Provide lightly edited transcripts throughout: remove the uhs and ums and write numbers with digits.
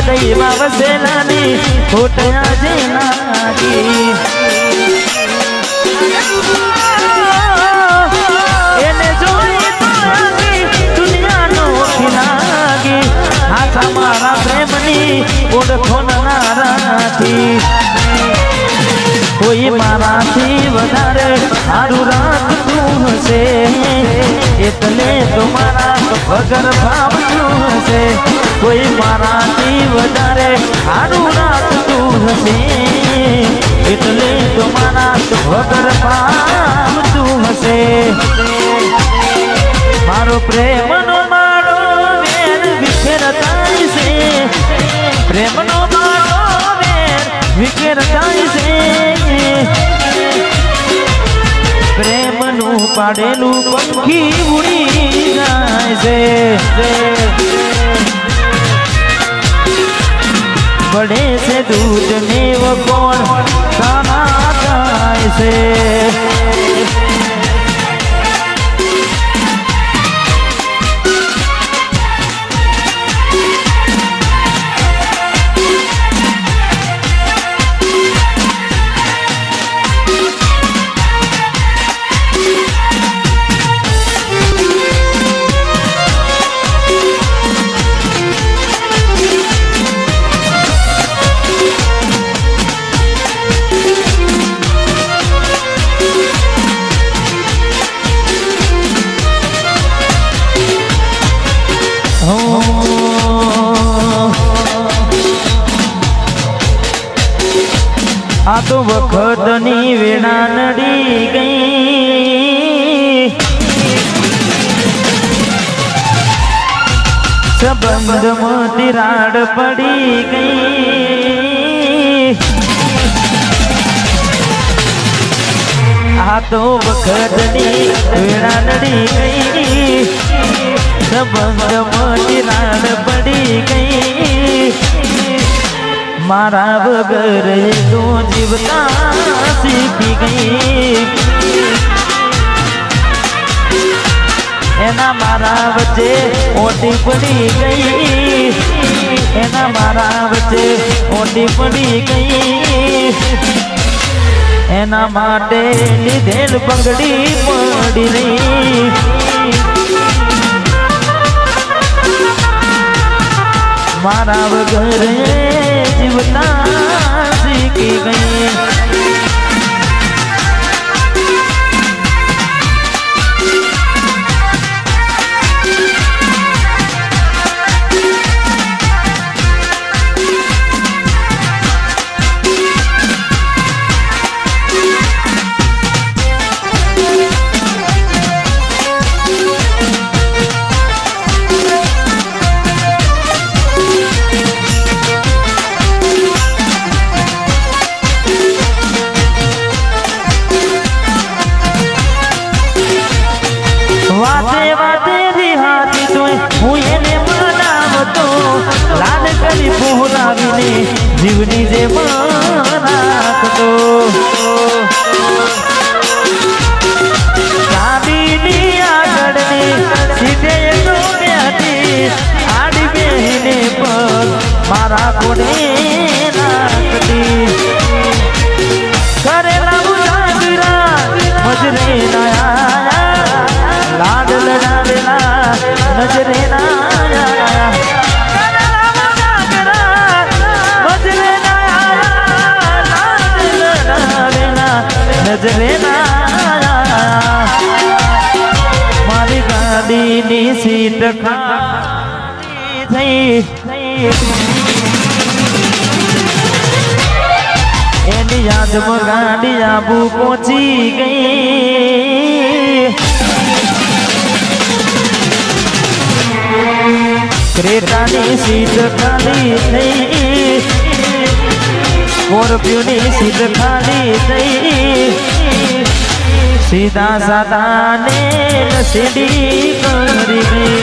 હૃદયમાં વસેલાની ખોટ આજે લાગી એને જોઈ તો દુનિયાનો ખીલાગી હાથા મારા પ્રેમની ઓળખો ના રાખી કોઈ મારાથી વધારે સારું રાખતું હશે એટલે તો મારા વગર ભાવતું હશે કોઈ મારાથી વધારે સારું રાખતું હશે એટલે તો મારા વગર ભાવતું હશે મારો પ્રેમનો મારો વેર વિખેરતાય છે પ્રેમનો મારો વેર વિખેરતાય છે પ્રેમનું પાડેલું પંખી ઉડી જાય છે પડે છે દૂધ ને વગોળ કાના થાય છે આ તો વખતની વેળા નડી ગઈ સંબંધમાં તિરાડ પડી ગઈ આ તો વખતની વેળા નડી ગઈ સંબંધમાં તિરાડ પડી ગઈ મારા વગર તો જીવતા શીખી ગઈ એના મારા વચ્ચે ઓટી પડી ગઈ એના મારા વચ્ચે ઓટી પડી ગઈ એના માટે લીધેલ પગડી પડી રહી મારા વગર જીવતા શીખી ગઈ વાતે વાતે રિહાતી તોય હું એને મનાવતો લાડ કરી પોહરાવીને જીવની જે રાખતો ચાંદીની આગળની સીધે ડોબ્યાથી આડી બેહીને પર મારા કોડે રાખતી કરેલા ઉજાગરા મજરે ના લાડ લડાવેલા નજરે ના મજરે નજરે મારી ગાડીની સીટ ખાલી થઈ એની યાદમાં ગાડી આબુ પહોંચી ગઈ ક્રેટાની સીટ ખાલી થઈ સ્કોર્પિયોની સીટ ખાલી થઈ સીધા સાદાને સીડી કરી ગઈ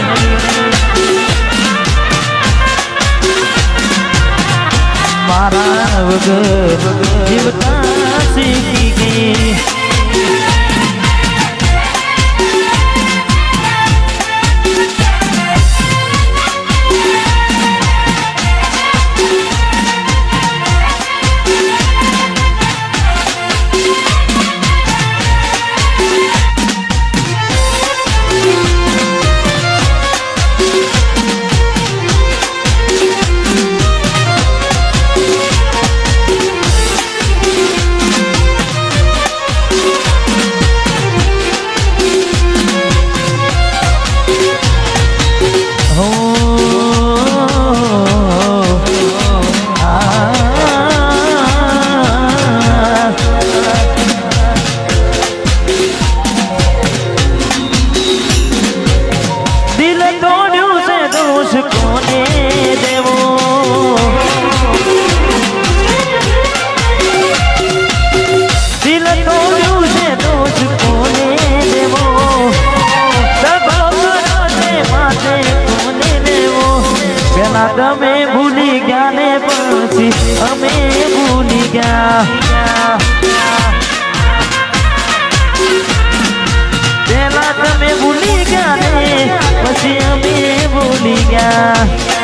મારા વગર જીવતા શીખી ગઈ દોષ કોને દેવો દિલ તોડ્યું છે દોષ કોને દેવો માથે કોને દેવો પેલા તમે ભૂલી ગયા ને પછી અમે ભૂલી ગયા પેલા તમે ભૂલી ગયા ને પછી અમે ભૂલી ગયા